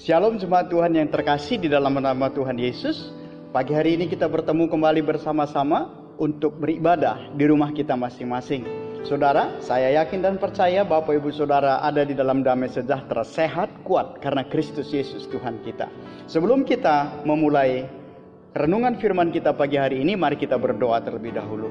Shalom jemaat Tuhan yang terkasih di dalam nama Tuhan Yesus. Pagi hari ini kita bertemu kembali bersama-sama untuk beribadah di rumah kita masing-masing. Saudara, saya yakin dan percaya Bapak Ibu Saudara ada di dalam damai sejahtera, sehat, kuat karena Kristus Yesus Tuhan kita. Sebelum kita memulai renungan firman kita pagi hari ini, mari kita berdoa terlebih dahulu.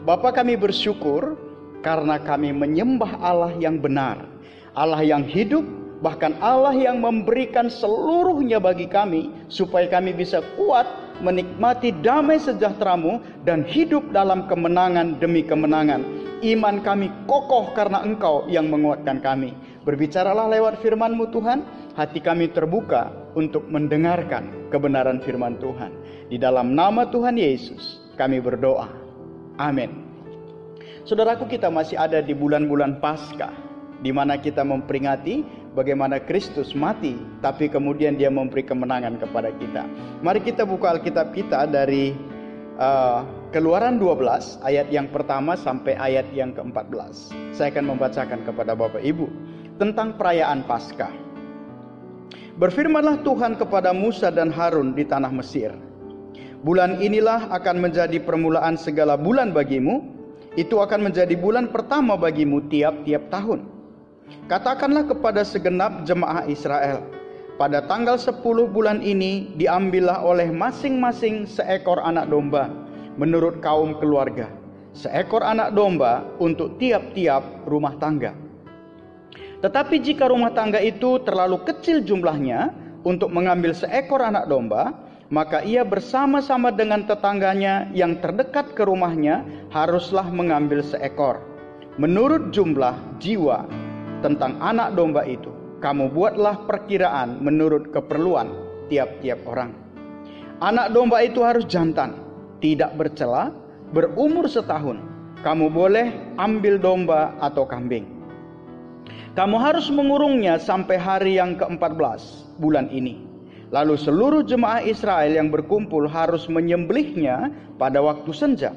Bapa, kami bersyukur karena kami menyembah Allah yang benar, Allah yang hidup, bahkan Allah yang memberikan seluruhnya bagi kami, supaya kami bisa kuat menikmati damai sejahtera-Mu dan hidup dalam kemenangan demi kemenangan. Iman kami kokoh karena Engkau yang menguatkan kami. Berbicaralah lewat firman-Mu Tuhan, hati kami terbuka untuk mendengarkan kebenaran firman Tuhan. Di dalam nama Tuhan Yesus kami berdoa. Amin. Saudaraku, kita masih ada di bulan-bulan Paskah, di mana kita memperingati bagaimana Kristus mati, tapi kemudian Dia memberi kemenangan kepada kita. Mari kita buka Alkitab kita dari Keluaran 12 ayat yang pertama sampai ayat yang ke-14. Saya akan membacakan kepada Bapak Ibu tentang perayaan Paskah. Berfirmanlah Tuhan kepada Musa dan Harun di tanah Mesir. Bulan inilah akan menjadi permulaan segala bulan bagimu. Itu akan menjadi bulan pertama bagimu tiap-tiap tahun. Katakanlah kepada segenap jemaah Israel, pada tanggal 10 bulan ini diambillah oleh masing-masing seekor anak domba menurut kaum keluarga, seekor anak domba untuk tiap-tiap rumah tangga. Tetapi jika rumah tangga itu terlalu kecil jumlahnya untuk mengambil seekor anak domba, maka ia bersama-sama dengan tetangganya yang terdekat ke rumahnya haruslah mengambil seekor. Menurut jumlah jiwa tentang anak domba itu, kamu buatlah perkiraan menurut keperluan tiap-tiap orang. Anak domba itu harus jantan, tidak bercela, berumur setahun. Kamu boleh ambil domba atau kambing. Kamu harus mengurungnya sampai hari yang ke-14 bulan ini. Lalu seluruh jemaah Israel yang berkumpul harus menyembelihnya pada waktu senja.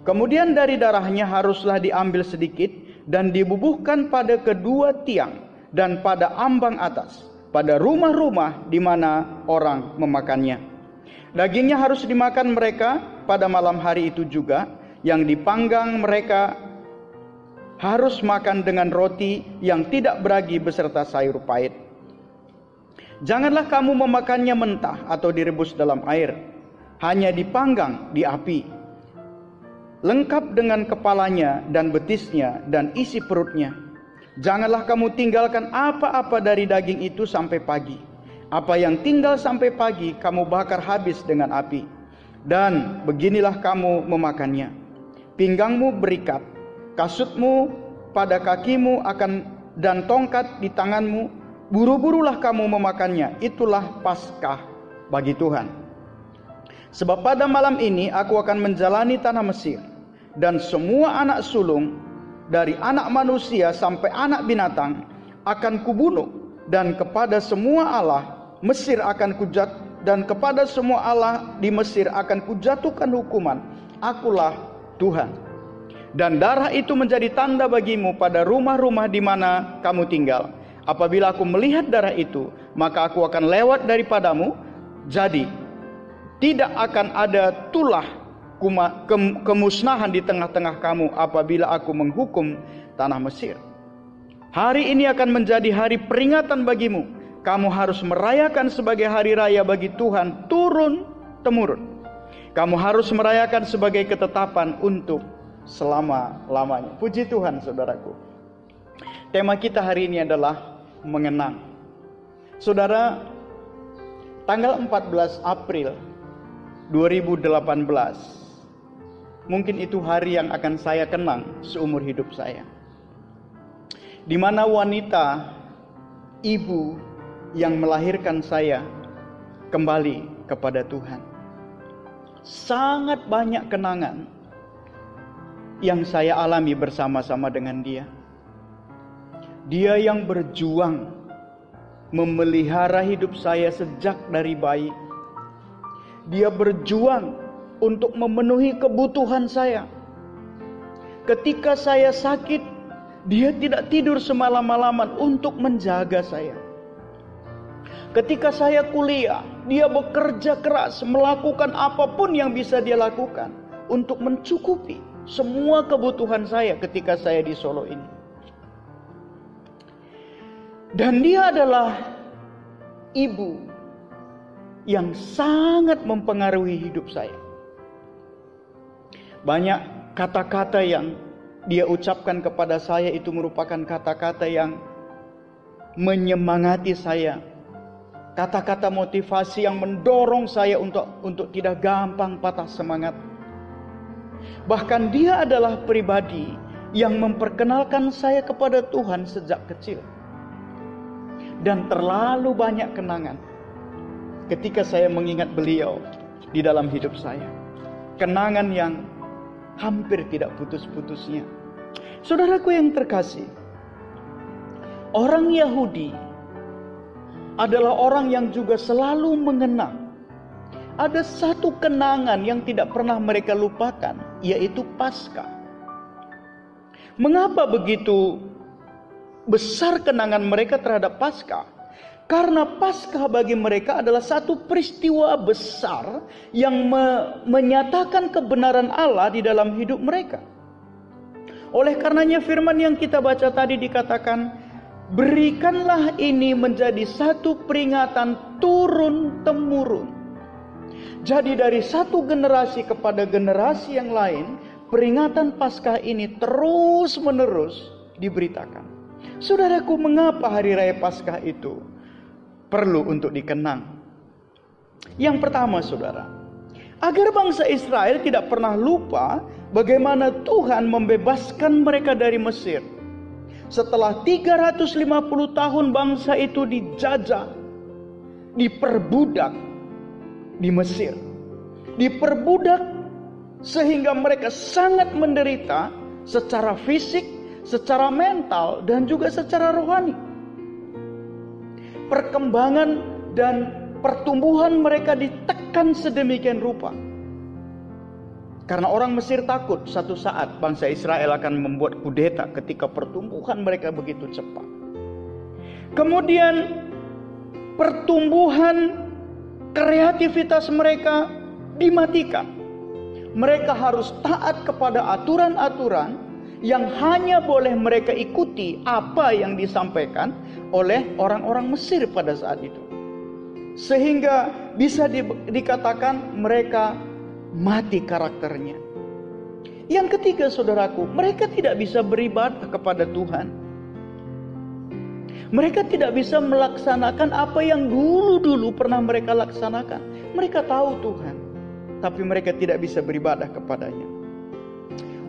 Kemudian dari darahnya haruslah diambil sedikit dan dibubuhkan pada kedua tiang dan pada ambang atas, pada rumah-rumah di mana orang memakannya. Dagingnya harus dimakan mereka pada malam hari itu juga. Yang dipanggang mereka harus makan dengan roti yang tidak beragi beserta sayur pahit. Janganlah kamu memakannya mentah atau direbus dalam air, hanya dipanggang di api, lengkap dengan kepalanya dan betisnya dan isi perutnya. Janganlah kamu tinggalkan apa-apa dari daging itu sampai pagi. Apa yang tinggal sampai pagi kamu bakar habis dengan api. Dan beginilah kamu memakannya. Pinggangmu berikat, kasutmu pada kakimu dan tongkat di tanganmu. Buru-burulah kamu memakannya. Itulah Paskah bagi Tuhan. Sebab pada malam ini aku akan menjalani tanah Mesir, dan semua anak sulung dari anak manusia sampai anak binatang akan kubunuh, dan kepada semua Allah Mesir akan dan kepada semua Allah di Mesir akan kujatuhkan hukuman. Akulah Tuhan. Dan darah itu menjadi tanda bagimu pada rumah-rumah di mana kamu tinggal. Apabila aku melihat darah itu, maka aku akan lewat daripadamu. Jadi tidak akan ada tulah kemusnahan di tengah-tengah kamu apabila aku menghukum tanah Mesir. Hari ini akan menjadi hari peringatan bagimu. Kamu harus merayakan sebagai hari raya bagi Tuhan turun-temurun. Kamu harus merayakan sebagai ketetapan untuk selama-lamanya. Puji Tuhan, saudaraku. Tema kita hari ini adalah mengenang. Saudara, tanggal 14 April 2018 mungkin itu hari yang akan saya kenang seumur hidup saya, di mana wanita, ibu yang melahirkan saya kembali kepada Tuhan. Sangat banyak kenangan yang saya alami bersama-sama dengan dia. Dia yang berjuang memelihara hidup saya sejak dari bayi. Dia berjuang untuk memenuhi kebutuhan saya. Ketika saya sakit, dia tidak tidur semalam-malaman untuk menjaga saya. Ketika saya kuliah, dia bekerja keras, melakukan apapun yang bisa dia lakukan untuk mencukupi semua kebutuhan saya ketika saya di Solo ini. Dan dia adalah ibu yang sangat mempengaruhi hidup saya. Banyak kata-kata yang dia ucapkan kepada saya itu merupakan kata-kata yang menyemangati saya. Kata-kata motivasi yang mendorong saya untuk tidak gampang patah semangat. Bahkan dia adalah pribadi yang memperkenalkan saya kepada Tuhan sejak kecil. Dan terlalu banyak kenangan ketika saya mengingat beliau di dalam hidup saya. Kenangan yang hampir tidak putus-putusnya. Saudaraku yang terkasih, orang Yahudi adalah orang yang juga selalu mengenang. Ada satu kenangan yang tidak pernah mereka lupakan, yaitu Paskah. Mengapa begitu besar kenangan mereka terhadap Paskah? Karena Paskah bagi mereka adalah satu peristiwa besar yang menyatakan kebenaran Allah di dalam hidup mereka. Oleh karenanya firman yang kita baca tadi dikatakan, berikanlah ini menjadi satu peringatan turun-temurun. Jadi dari satu generasi kepada generasi yang lain, peringatan Paskah ini terus-menerus diberitakan. Saudaraku, mengapa hari raya Paskah itu perlu untuk dikenang? Yang pertama, saudara, agar bangsa Israel tidak pernah lupa bagaimana Tuhan membebaskan mereka dari Mesir. Setelah 350 tahun bangsa itu dijajah, diperbudak di Mesir. Diperbudak sehingga mereka sangat menderita secara fisik, secara mental, dan juga secara rohani. Perkembangan dan pertumbuhan mereka ditekan sedemikian rupa. Karena orang Mesir takut suatu saat bangsa Israel akan membuat kudeta ketika pertumbuhan mereka begitu cepat. Kemudian pertumbuhan kreativitas mereka dimatikan. Mereka harus taat kepada aturan-aturan yang hanya boleh mereka ikuti apa yang disampaikan oleh orang-orang Mesir pada saat itu. Sehingga bisa dikatakan mereka mati karakternya. Yang ketiga, saudaraku, mereka tidak bisa beribadah kepada Tuhan. Mereka tidak bisa melaksanakan apa yang dulu-dulu pernah mereka laksanakan. Mereka tahu Tuhan, tapi mereka tidak bisa beribadah kepadanya.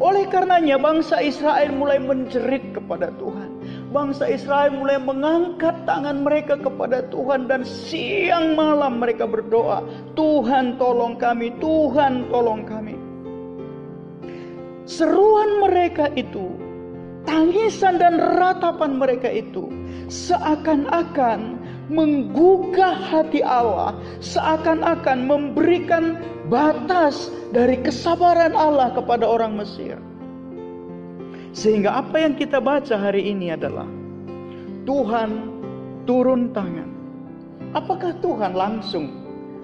Oleh karenanya bangsa Israel mulai menjerit kepada Tuhan. Bangsa Israel mulai mengangkat tangan mereka kepada Tuhan dan siang malam mereka berdoa, Tuhan tolong kami, Tuhan tolong kami. Seruan mereka itu, tangisan dan ratapan mereka itu seakan-akan menggugah hati Allah, seakan-akan memberikan batas dari kesabaran Allah kepada orang Mesir. Sehingga apa yang kita baca hari ini adalah Tuhan turun tangan. Apakah Tuhan langsung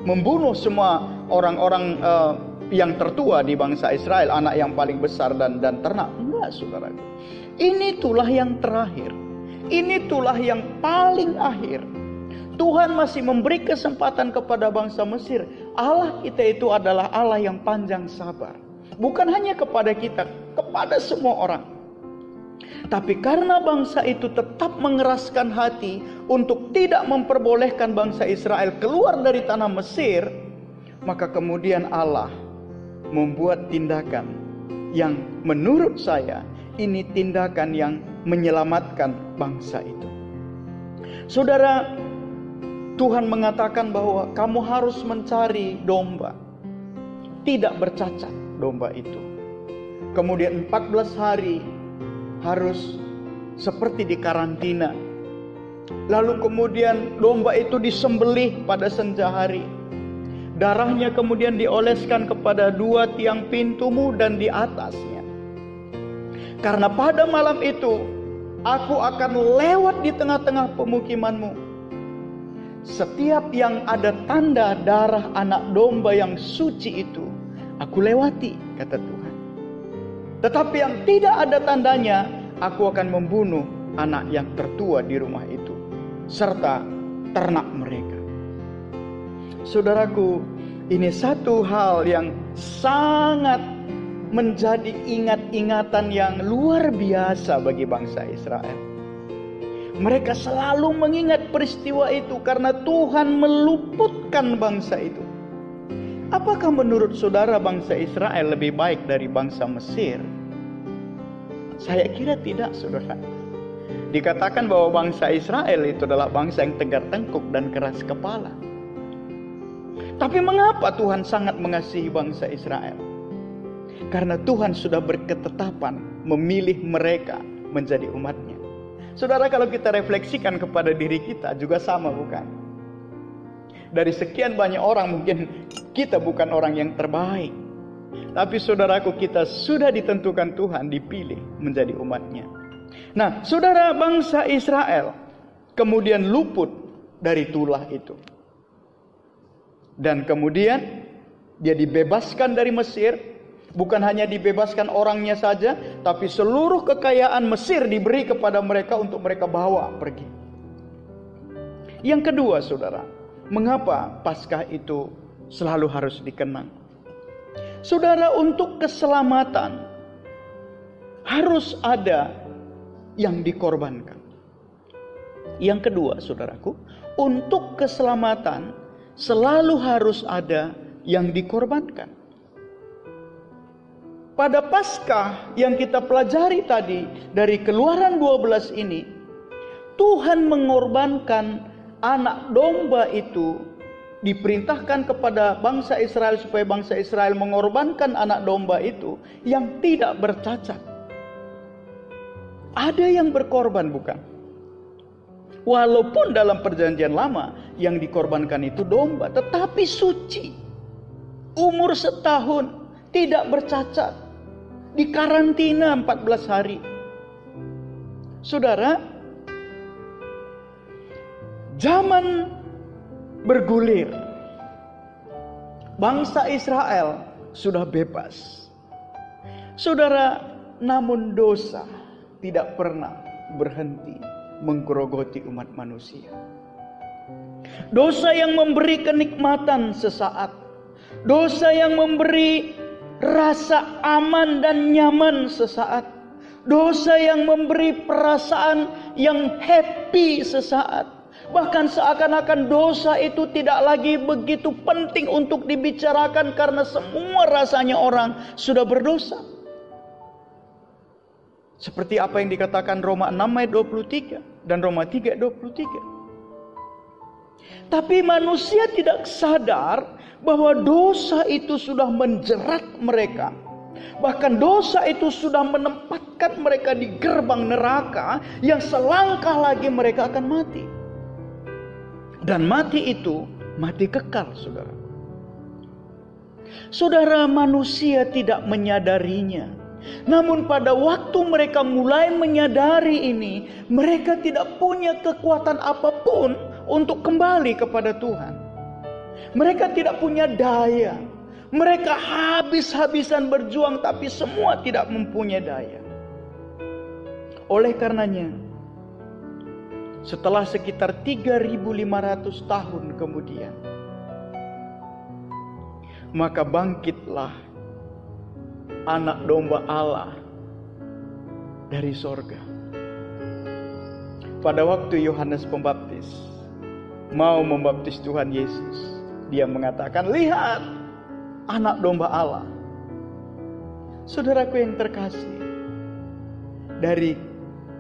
membunuh semua orang-orang yang tertua di bangsa Israel, anak yang paling besar dan ternak? Enggak, saudara. Ini itulah yang terakhir. Ini itulah yang paling akhir. Tuhan masih memberi kesempatan kepada bangsa Mesir. Allah kita itu adalah Allah yang panjang sabar. Bukan hanya kepada kita, kepada semua orang. Tapi karena bangsa itu tetap mengeraskan hati untuk tidak memperbolehkan bangsa Israel keluar dari tanah Mesir, maka kemudian Allah membuat tindakan yang menurut saya ini tindakan yang menyelamatkan bangsa itu. Saudara, Tuhan mengatakan bahwa kamu harus mencari domba, tidak bercacat domba itu. Kemudian 14 hari harus seperti di karantina. Lalu kemudian domba itu disembelih pada senja hari. Darahnya kemudian dioleskan kepada 2 tiang pintumu dan di atasnya. Karena pada malam itu aku akan lewat di tengah-tengah pemukimanmu. setiap yang ada tanda darah anak domba yang suci itu, aku lewati, kata Tuhan. Tetapi yang tidak ada tandanya, aku akan membunuh anak yang tertua di rumah itu, serta ternak mereka. Saudaraku, ini satu hal yang sangat menjadi ingat-ingatan yang luar biasa bagi bangsa Israel. Mereka selalu mengingat peristiwa itu karena Tuhan meluputkan bangsa itu. Apakah menurut saudara bangsa Israel lebih baik dari bangsa Mesir? Saya kira tidak, saudara. Dikatakan bahwa bangsa Israel itu adalah bangsa yang tegar tengkuk dan keras kepala. Tapi mengapa Tuhan sangat mengasihi bangsa Israel? Karena Tuhan sudah berketetapan memilih mereka menjadi umatnya. Saudara, kalau kita refleksikan kepada diri kita juga sama, bukan? Dari sekian banyak orang mungkin kita bukan orang yang terbaik. Tapi saudaraku, kita sudah ditentukan Tuhan dipilih menjadi umatnya. Nah, saudara, bangsa Israel kemudian luput dari tulah itu. Dan kemudian dia dibebaskan dari Mesir. Bukan hanya dibebaskan orangnya saja, tapi seluruh kekayaan Mesir diberi kepada mereka untuk mereka bawa pergi. Yang kedua, saudara, mengapa Paskah itu selalu harus dikenang? Saudara, untuk keselamatan harus ada yang dikorbankan. Yang kedua, saudaraku, untuk keselamatan selalu harus ada yang dikorbankan. Pada Paskah yang kita pelajari tadi dari Keluaran 12 ini, Tuhan mengorbankan anak domba itu. Diperintahkan kepada bangsa Israel supaya bangsa Israel mengorbankan anak domba itu yang tidak bercacat. Ada yang berkorban, bukan? Walaupun dalam perjanjian lama yang dikorbankan itu domba, tetapi suci, umur setahun, tidak bercacat, dikarantina 14 hari. Saudara, zaman bergulir, bangsa Israel sudah bebas. Saudara, namun dosa tidak pernah berhenti menggerogoti umat manusia. Dosa yang memberi kenikmatan sesaat, dosa yang memberi rasa aman dan nyaman sesaat, dosa yang memberi perasaan yang happy sesaat. Bahkan seakan-akan dosa itu tidak lagi begitu penting untuk dibicarakan karena semua rasanya orang sudah berdosa. Seperti apa yang dikatakan Roma 6 ayat 23 dan Roma 3 ayat 23. Tapi manusia tidak sadar bahwa dosa itu sudah menjerat mereka. Bahkan dosa itu sudah menempatkan mereka di gerbang neraka yang selangkah lagi mereka akan mati. Dan mati itu mati kekal, saudara. Saudara, manusia tidak menyadarinya. Namun pada waktu mereka mulai menyadari ini, mereka tidak punya kekuatan apapun untuk kembali kepada Tuhan. Mereka tidak punya daya. Mereka habis-habisan berjuang, tapi semua tidak mempunyai daya. Oleh karenanya, setelah sekitar 3.500 tahun kemudian, maka bangkitlah anak domba Allah dari sorga. Pada waktu Yohanes Pembaptis mau membaptis Tuhan Yesus, dia mengatakan, "Lihat, anak domba Allah." Saudaraku yang terkasih, dari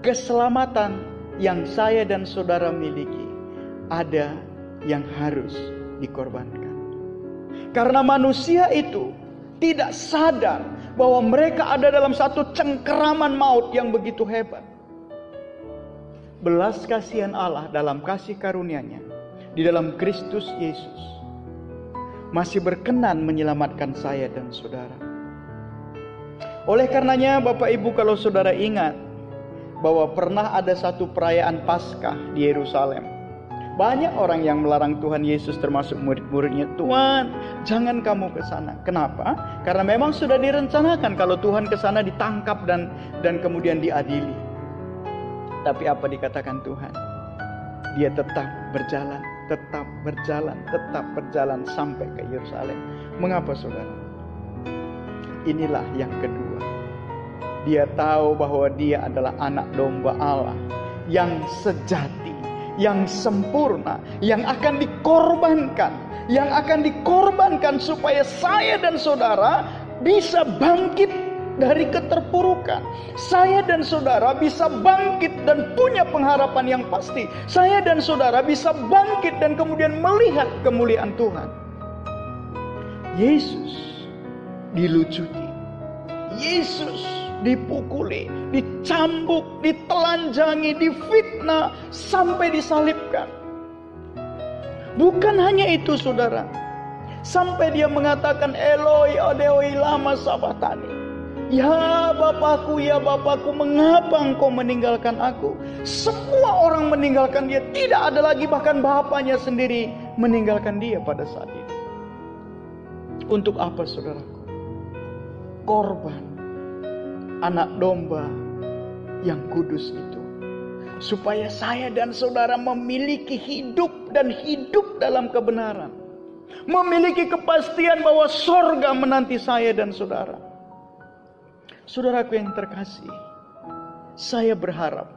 keselamatan yang saya dan saudara miliki, ada yang harus dikorbankan. Karena manusia itu tidak sadar bahwa mereka ada dalam satu cengkeraman maut yang begitu hebat. Belas kasihan Allah dalam kasih karunia-Nya di dalam Kristus Yesus masih berkenan menyelamatkan saya dan saudara. Oleh karenanya, Bapak Ibu, kalau saudara ingat bahwa pernah ada satu perayaan Paskah di Yerusalem, Banyak orang yang melarang Tuhan Yesus termasuk murid-muridnya. Tuhan, jangan kamu ke sana. Kenapa? Karena memang sudah direncanakan kalau Tuhan ke sana ditangkap dan kemudian diadili. Tapi apa dikatakan Tuhan? Dia tetap berjalan, tetap berjalan, tetap berjalan sampai ke Yerusalem. Mengapa saudara? Inilah yang kedua. Dia tahu bahwa dia adalah anak domba Allah yang sejati, yang sempurna, yang akan dikorbankan supaya saya dan saudara bisa bangkit dari keterpurukan. Saya dan saudara bisa bangkit dan punya pengharapan yang pasti. Saya dan saudara bisa bangkit dan kemudian melihat kemuliaan Tuhan. Yesus dilucuti, Yesus dipukuli, dicambuk, ditelanjangi, difitnah, sampai disalibkan. Bukan hanya itu saudara, sampai dia mengatakan Eloi, Eloi, lama sabachthani. Ya Bapakku, mengapa engkau meninggalkan aku? Semua orang meninggalkan dia, tidak ada lagi bahkan bapaknya sendiri meninggalkan dia pada saat itu. Untuk apa saudaraku? Korban anak domba yang kudus itu, supaya saya dan saudara memiliki hidup dan hidup dalam kebenaran, memiliki kepastian bahwa sorga menanti saya dan saudara. Saudaraku yang terkasih, saya berharap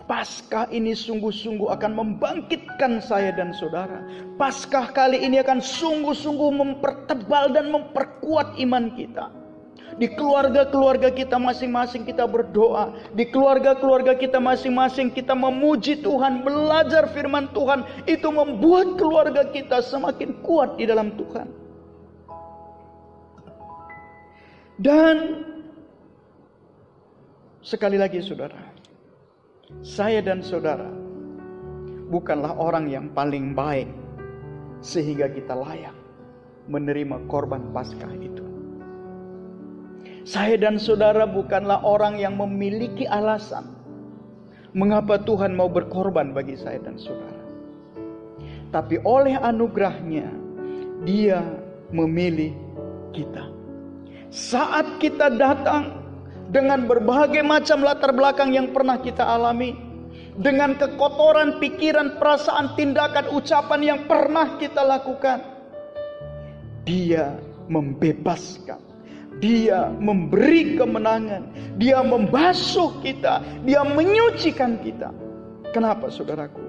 Paskah ini sungguh-sungguh akan membangkitkan saya dan saudara. Paskah kali ini akan sungguh-sungguh mempertebal dan memperkuat iman kita. Di keluarga-keluarga kita masing-masing kita berdoa. Di keluarga-keluarga kita masing-masing kita memuji Tuhan, belajar firman Tuhan. Itu membuat keluarga kita semakin kuat di dalam Tuhan. Dan sekali lagi saudara, saya dan saudara bukanlah orang yang paling baik sehingga kita layak menerima korban Paskah itu. Saya dan saudara bukanlah orang yang memiliki alasan mengapa Tuhan mau berkorban bagi saya dan saudara. Tapi oleh anugerahnya, Dia memilih kita. Saat kita datang dengan berbagai macam latar belakang yang pernah kita alami, dengan kekotoran pikiran, perasaan, tindakan, ucapan yang pernah kita lakukan, Dia membebaskan. Dia memberi kemenangan. Dia membasuh kita. Dia menyucikan kita. Kenapa saudaraku?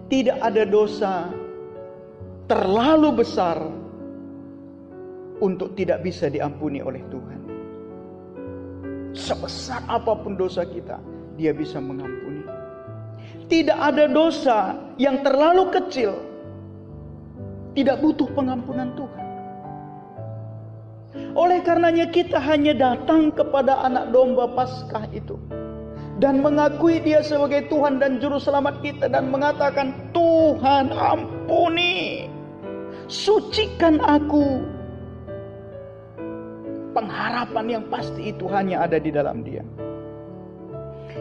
Tidak ada dosa terlalu besar untuk tidak bisa diampuni oleh Tuhan. Sebesar apapun dosa kita, Dia bisa mengampuni. Tidak ada dosa yang terlalu kecil tidak butuh pengampunan Tuhan. Oleh karenanya kita hanya datang kepada anak domba Paskah itu dan mengakui Dia sebagai Tuhan dan Juru Selamat kita dan mengatakan, Tuhan ampuni, sucikan aku. Pengharapan yang pasti itu hanya ada di dalam Dia.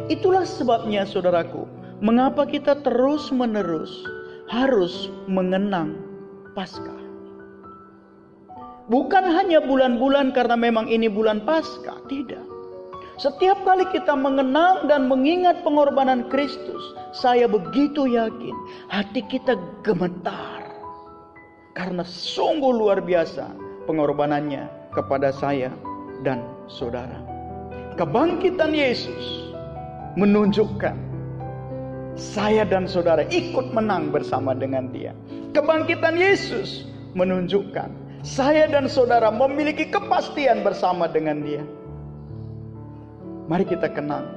Itulah sebabnya saudaraku, mengapa kita terus-menerus harus mengenang Paskah. Bukan hanya bulan-bulan karena memang ini bulan Paskah, tidak. Setiap kali kita mengenang dan mengingat pengorbanan Kristus, saya begitu yakin hati kita gemetar. Karena sungguh luar biasa pengorbanannya kepada saya dan saudara. Kebangkitan Yesus menunjukkan saya dan saudara ikut menang bersama dengan Dia. Kebangkitan Yesus menunjukkan saya dan saudara memiliki kepastian bersama dengan Dia. Mari kita kenang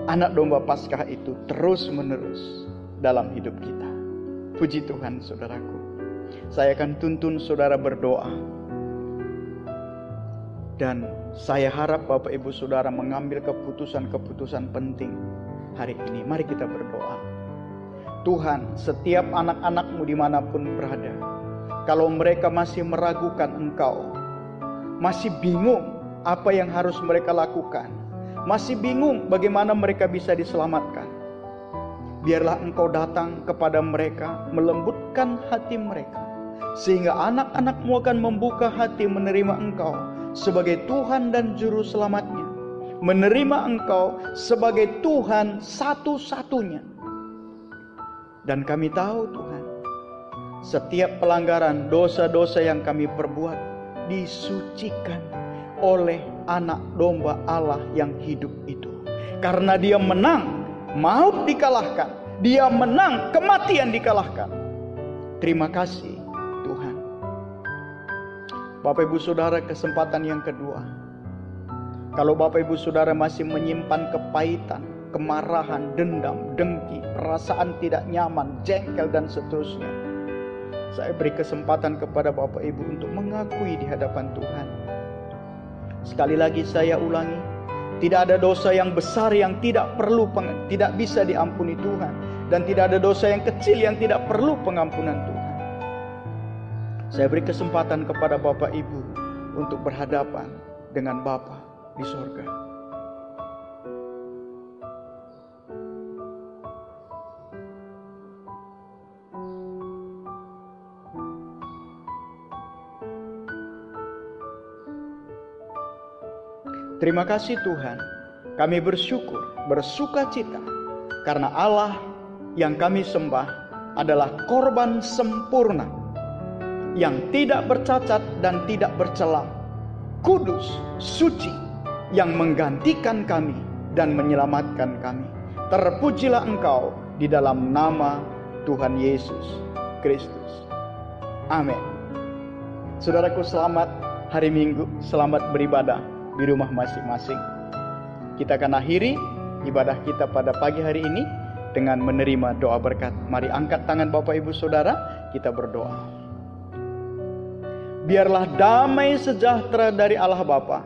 anak domba Paskah itu terus-menerus dalam hidup kita. Puji Tuhan saudaraku. Saya akan tuntun saudara berdoa. Dan saya harap Bapak Ibu Saudara mengambil keputusan-keputusan penting hari ini. Mari kita berdoa. Tuhan, setiap anak-anak-Mu dimanapun berada, kalau mereka masih meragukan Engkau, masih bingung apa yang harus mereka lakukan, masih bingung bagaimana mereka bisa diselamatkan, biarlah Engkau datang kepada mereka, melembutkan hati mereka, sehingga anak-anak-Mu akan membuka hati menerima Engkau sebagai Tuhan dan Juru Selamatnya, menerima Engkau sebagai Tuhan satu-satunya. Dan kami tahu Tuhan, setiap pelanggaran dosa-dosa yang kami perbuat disucikan oleh anak domba Allah yang hidup itu. Karena Dia menang, maut dikalahkan. Dia menang, kematian dikalahkan. Terima kasih Tuhan. Bapak Ibu Saudara, kesempatan yang kedua. Kalau Bapak Ibu Saudara masih menyimpan kepahitan, kemarahan, dendam, dengki, perasaan tidak nyaman, jengkel dan seterusnya, saya beri kesempatan kepada Bapak Ibu untuk mengakui di hadapan Tuhan. Sekali lagi saya ulangi, tidak ada dosa yang besar yang tidak bisa diampuni Tuhan, dan tidak ada dosa yang kecil yang tidak perlu pengampunan Tuhan. Saya beri kesempatan kepada Bapak Ibu untuk berhadapan dengan Bapa di sorga. Terima kasih Tuhan, kami bersyukur, bersuka cita, karena Allah yang kami sembah adalah korban sempurna, yang tidak bercacat dan tidak bercela, kudus, suci, yang menggantikan kami dan menyelamatkan kami. Terpujilah Engkau di dalam nama Tuhan Yesus Kristus. Amin. Saudaraku, selamat hari Minggu, selamat beribadah di rumah masing-masing. Kita akan akhiri ibadah kita pada pagi hari ini dengan menerima doa berkat. Mari angkat tangan Bapak Ibu Saudara, kita berdoa. Biarlah damai sejahtera dari Allah Bapa,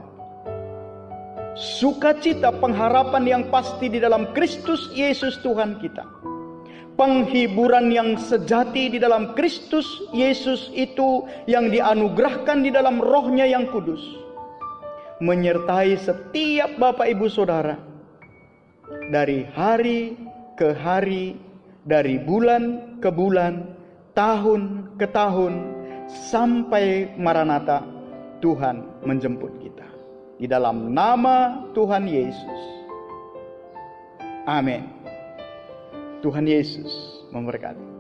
sukacita pengharapan yang pasti di dalam Kristus Yesus Tuhan kita, penghiburan yang sejati di dalam Kristus Yesus itu yang dianugerahkan di dalam Roh-Nya yang kudus, menyertai setiap Bapak Ibu Saudara dari hari ke hari, dari bulan ke bulan, tahun ke tahun, sampai Maranatha Tuhan menjemput kita. Di dalam nama Tuhan Yesus. Amin. Tuhan Yesus memberkati.